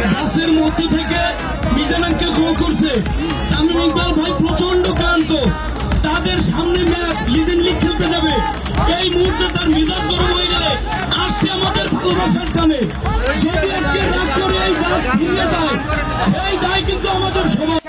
গাছের মধ্যে থেকে মিজানকে গোল করছে তামিম ইকবাল ভাই প্রচন্ড ক্লান্ত, তাদের সামনে ম্যাচ লিজেন্ড লিগ খেলতে যাবে। এই মুহূর্তে তার মেজাজ গরম হয়ে গেলে আসছে আমাদের ভালোবাসার টানে। যদি আজকে রাগ করে এই গাছ ভেঙে যায় সেই দায় কিন্তু আমাদের সবাই।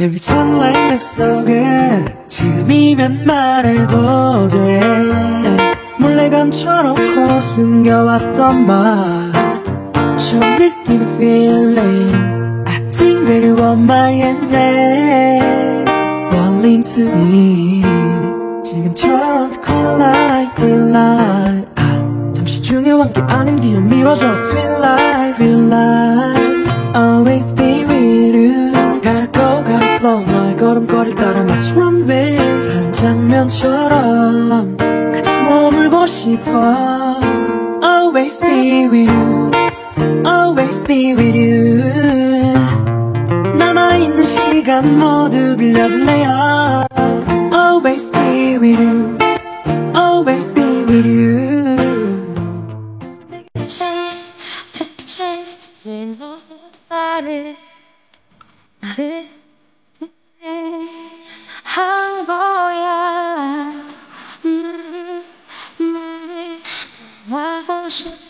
Every time like 약속해 지금이면 말해도 돼 몰래 감춰놓고 숨겨왔던 말 처음 느끼는 feeling I think that you want my angel Falling too deep 지금처럼 green light 잠시 중요한 게 아닌 뒤를 미워져 Sweet life, real life Always be with you Gotta go, gotta flow 너의 걸음걸이를 따라 must run with 한 장면처럼 같이 머물고 싶어 Always be with you Always be with you 남아있는 시간 모두 빌려줄래요 Always be with you Always be with you 대체 왜 나를 한 거야 하고 싶어